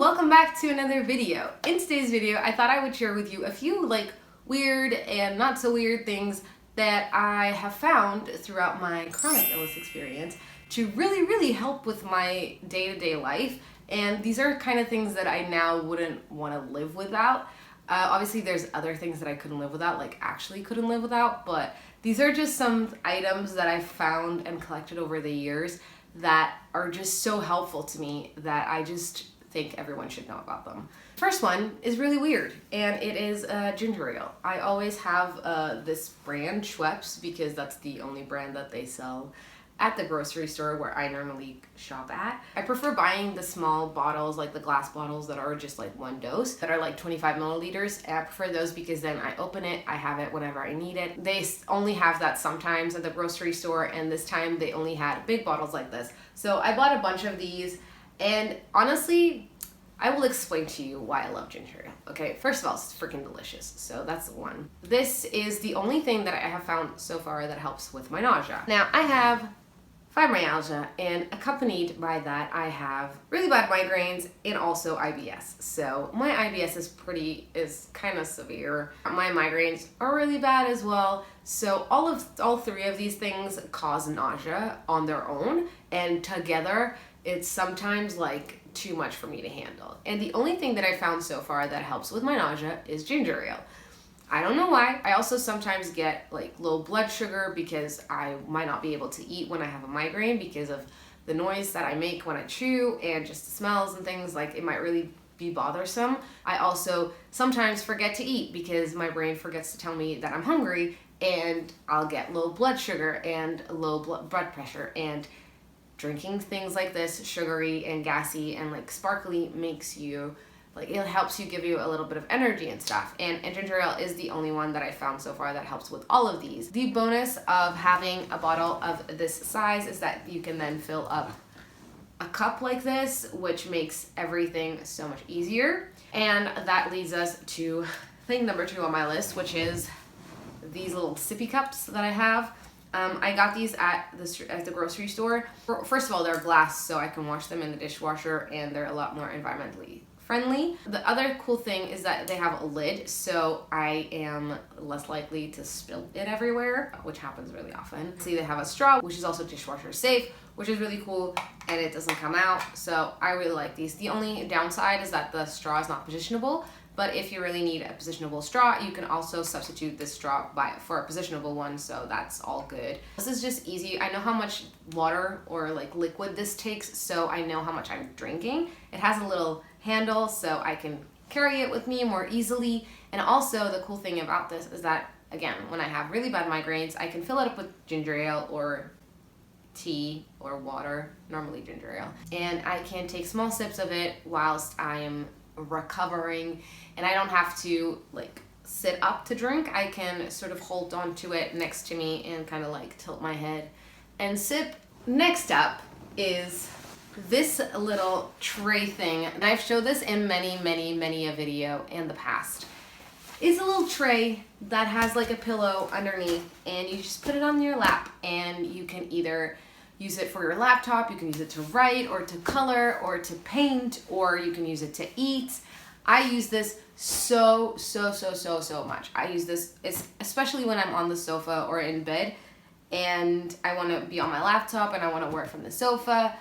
welcome back to another video. In today's video, I thought I would share with you a few weird and not so weird things that I have found throughout my chronic illness experience to really help with my day-to-day life. And these are kind of things that I now wouldn't want to live without. Obviously there's other things that I couldn't live without, actually couldn't live without, but these are just some items that I've found and collected over the years that are just so helpful to me that I just think everyone should know about them. First one is really weird, and it is ginger ale. I always have this brand, Schweppes, because that's the only brand that they sell at the grocery store where I normally shop at. I prefer buying the small bottles, like the glass bottles that are just one dose, that are 25 milliliters. And I prefer those because then I open it, I have it whenever I need it. They only have that sometimes at the grocery store, and this time they only had big bottles like this. So I bought a bunch of these, and honestly, I will explain to you why I love ginger ale. Okay, first of all, it's freaking delicious, so that's one. This is the only thing that I have found so far that helps with my nausea. Now, I have fibromyalgia, and accompanied by that, I have really bad migraines and also IBS. So my IBS is kind of severe. My migraines are really bad as well. So all three of these things cause nausea on their own, and together it's sometimes too much for me to handle. And the only thing that I found so far that helps with my nausea is ginger ale. I don't know why. I also sometimes get low blood sugar because I might not be able to eat when I have a migraine because of the noise that I make when I chew and just the smells and things. It might really be bothersome. I also sometimes forget to eat because my brain forgets to tell me that I'm hungry, and I'll get low blood sugar and low blood pressure. And drinking things like this, sugary and gassy and sparkly, makes you it helps you, give you a little bit of energy and stuff. And ginger ale is the only one that I found so far that helps with all of these. The bonus of having a bottle of this size is that you can then fill up a cup like this, which makes everything so much easier. And that leads us to thing number 2 on my list, which is these little sippy cups that I have. I got these at the grocery store. First of all, they're glass, so I can wash them in the dishwasher, and they're a lot more environmentally friendly. The other cool thing is that they have a lid, so I am less likely to spill it everywhere, which happens really often. See, they have a straw, which is also dishwasher safe, which is really cool, and it doesn't come out, so I really like these. The only downside is that the straw is not positionable, but if you really need a positionable straw, you can also substitute this straw for a positionable one, so that's all good. This is just easy. I know how much water or liquid this takes, so I know how much I'm drinking. It has a little handle, so I can carry it with me more easily. And also, the cool thing about this is that, again, when I have really bad migraines, I can fill it up with ginger ale or tea or water, normally ginger ale, and I can take small sips of it whilst I am recovering, and I don't have to sit up to drink. I can sort of hold on to it next to me and kind of tilt my head and sip. Next up is this little tray thing, and I've showed this in many a video in the past. It's a little tray that has a pillow underneath, and you just put it on your lap, and you can either use it for your laptop, you can use it to write or to color or to paint, or you can use it to eat. I use this so much. I use this especially when I'm on the sofa or in bed and I want to be on my laptop and I want to work from the sofa.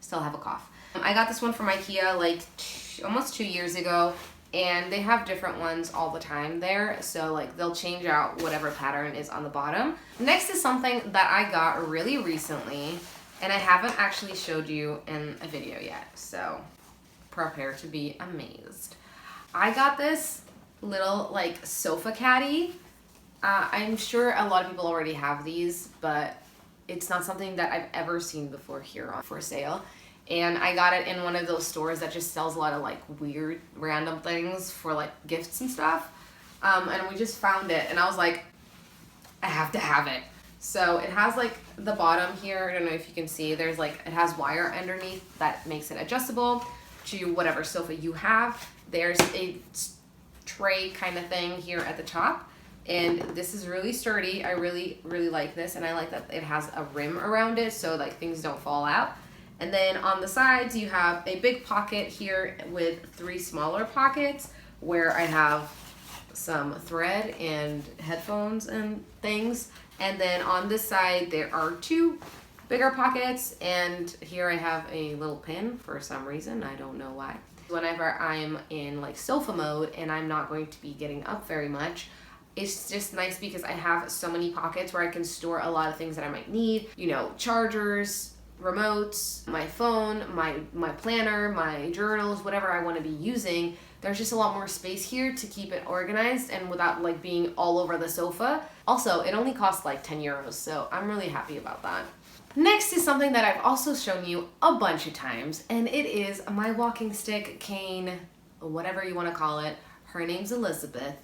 Still have a cough. I got this one from IKEA almost 2 years ago, and they have different ones all the time there, so they'll change out whatever pattern is on the bottom. Next is something that I got really recently, and I haven't actually showed you in a video yet, so prepare to be amazed. I got this little sofa caddy. I'm sure a lot of people already have these, but it's not something that I've ever seen before here for sale. And I got it in one of those stores that just sells a lot of weird random things for gifts and stuff. And we just found it, and I was like, I have to have it. So it has the bottom here, I don't know if you can see, there's it has wire underneath that makes it adjustable to whatever sofa you have. There's a tray kind of thing here at the top, and this is really sturdy. I really like this, and I like that it has a rim around it so things don't fall out. And then on the sides, you have a big pocket here with 3 smaller pockets where I have some thread and headphones and things. And then on this side, there are 2 bigger pockets, and here I have a little pin for some reason. I don't know why. Whenever I'm in like sofa mode and I'm not going to be getting up very much, it's just nice because I have so many pockets where I can store a lot of things that I might need. You know, chargers, remotes, my phone, my planner, my journals, whatever I want to be using. There's just a lot more space here to keep it organized and without like being all over the sofa. Also, it only costs like 10 euros, so I'm really happy about that. Next is something that I've also shown you a bunch of times, and it is my walking stick, cane, whatever you want to call it. Her name's Elizabeth.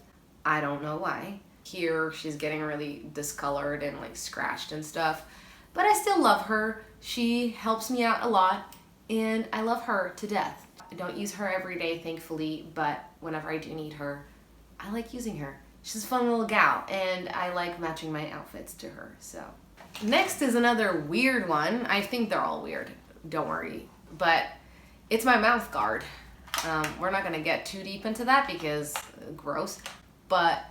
I don't know why. Here, she's getting really discolored and like scratched and stuff, but I still love her. She helps me out a lot, and I love her to death. I don't use her every day, thankfully, but whenever I do need her, I like using her. She's a fun little gal, and I like matching my outfits to her, so. Next is another weird one. I think they're all weird, don't worry, but it's my mouth guard. We're not gonna get too deep into that because gross, but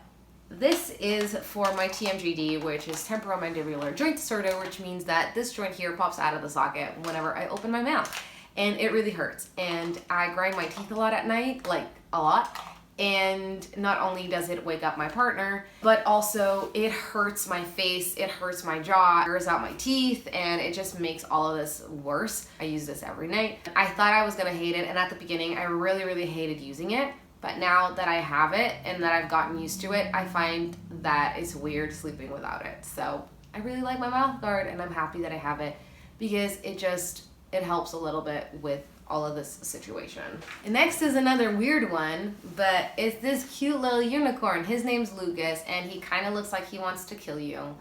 this is for my TMJD, which is temporomandibular joint disorder, which means that this joint here pops out of the socket whenever I open my mouth, and it really hurts. And I grind my teeth a lot at night, like a lot. And not only does it wake up my partner, but also it hurts my face, it hurts my jaw, it wears out my teeth, and it just makes all of this worse. I use this every night. I thought I was gonna hate it, and at the beginning I really hated using it, but now that I have it and that I've gotten used to it, I find that it's weird sleeping without it. So I really like my mouth guard, and I'm happy that I have it because it helps a little bit with all of this situation. And next is another weird one, but it's this cute little unicorn. His name's Lucas, and he kind of looks like he wants to kill you,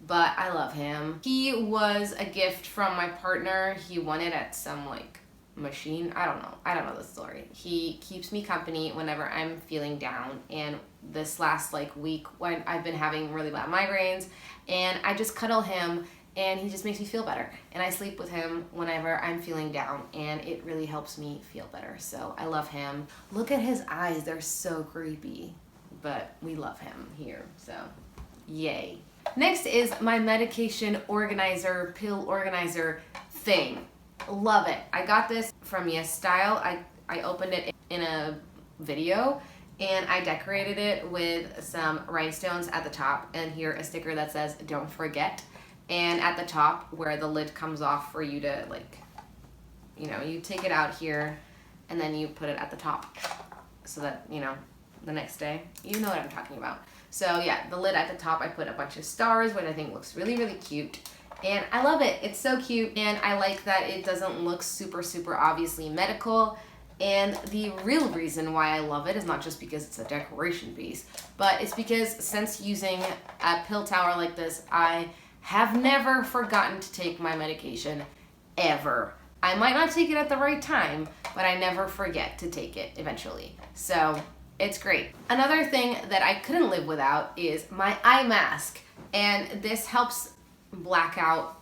but I love him. He was a gift from my partner. He won it at some like machine. I don't know the story. He keeps me company whenever I'm feeling down, and this last like week when I've been having really bad migraines, and I just cuddle him and he just makes me feel better. And I sleep with him whenever I'm feeling down, and it really helps me feel better. So I love him. Look at his eyes, they're so creepy, but we love him here, so yay. Next is my medication organizer, pill organizer thing. Love it. I got this from Yes Style. I opened it in a video, and I decorated it with some rhinestones at the top, and here a sticker that says don't forget. And at the top where the lid comes off for you to like, you know, you take it out here and then you put it at the top so that, you know, the next day, you know what I'm talking about. So yeah, the lid at the top, I put a bunch of stars, which I think looks really cute. And I love it. It's so cute, and I like that it doesn't look super obviously medical. And the real reason why I love it is not just because it's a decoration piece, but it's because since using a pill tower like this, I have never forgotten to take my medication, ever. I might not take it at the right time, but I never forget to take it eventually. So it's great. Another thing that I couldn't live without is my eye mask. And this helps black out,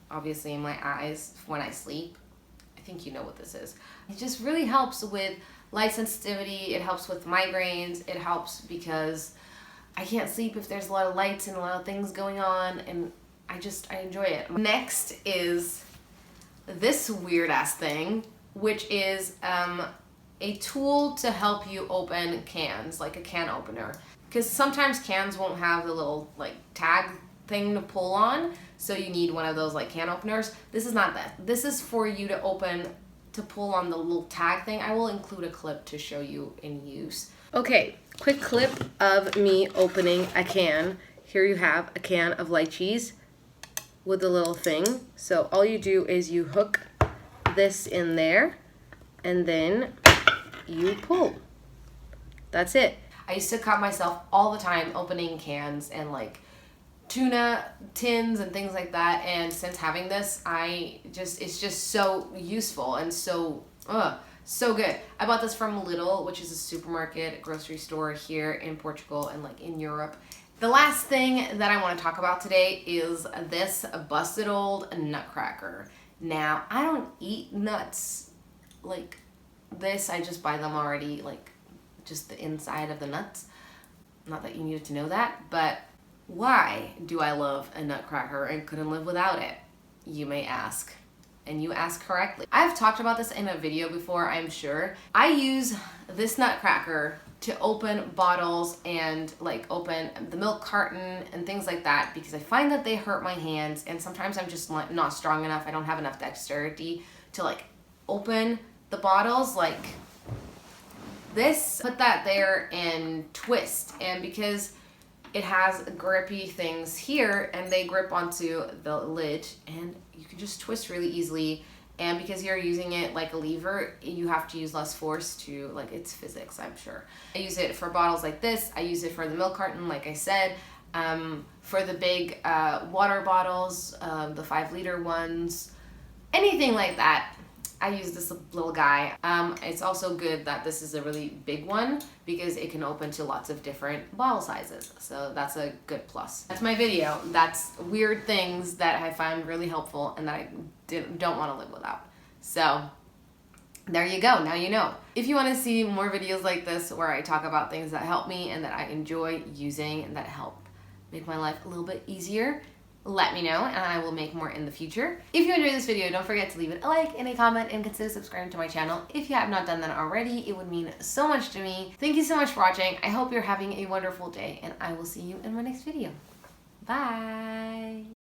obviously, my eyes when I sleep. I think you know what this is. It just really helps with light sensitivity. It helps with migraines. It helps because I can't sleep if there's a lot of lights and a lot of things going on, and I enjoy it. Next is this weird ass thing, which is a tool to help you open cans, like a can opener. Because sometimes cans won't have the little like tag thing to pull on, so you need one of those like can openers. This is not that. This is for you to pull on the little tag thing. I will include a clip to show you in use. Okay, quick clip of me opening a can. Here you have a can of lychees with a little thing. So all you do is you hook this in there and then you pull. That's it. I used to cut myself all the time opening cans and like tuna tins and things like that, and since having this, it's just so useful and so good. I bought this from Lidl, which is a supermarket, grocery store here in Portugal and like in Europe. The last thing that I want to talk about today is this busted old Nutcracker. Now, I don't eat nuts like this. I just buy them already, like just the inside of the nuts. Not that you needed to know that, but why do I love a Nutcracker and couldn't live without it? You may ask. And you ask correctly. I've talked about this in a video before, I'm sure. I use this Nutcracker to open bottles and like open the milk carton and things like that because I find that they hurt my hands, and sometimes I'm just not strong enough. I don't have enough dexterity to like open the bottles like this. Put that there and twist, and because it has grippy things here and they grip onto the lid, and you can just twist really easily. And because you're using it like a lever, you have to use less force to, like, it's physics, I'm sure. I use it for bottles like this. I use it for the milk carton, like I said. For the big water bottles, the 5-liter ones, anything like that, I use this little guy. It's also good that this is a really big one because it can open to lots of different bottle sizes. So that's a good plus. That's my video. That's weird things that I found really helpful and that I don't want to live without. So there you go. Now you know. If you want to see more videos like this where I talk about things that help me and that I enjoy using and that help make my life a little bit easier, let me know and I will make more in the future. If you enjoyed this video, don't forget to leave it a like and a comment and consider subscribing to my channel. If you have not done that already, it would mean so much to me. Thank you so much for watching. I hope you're having a wonderful day and I will see you in my next video. Bye.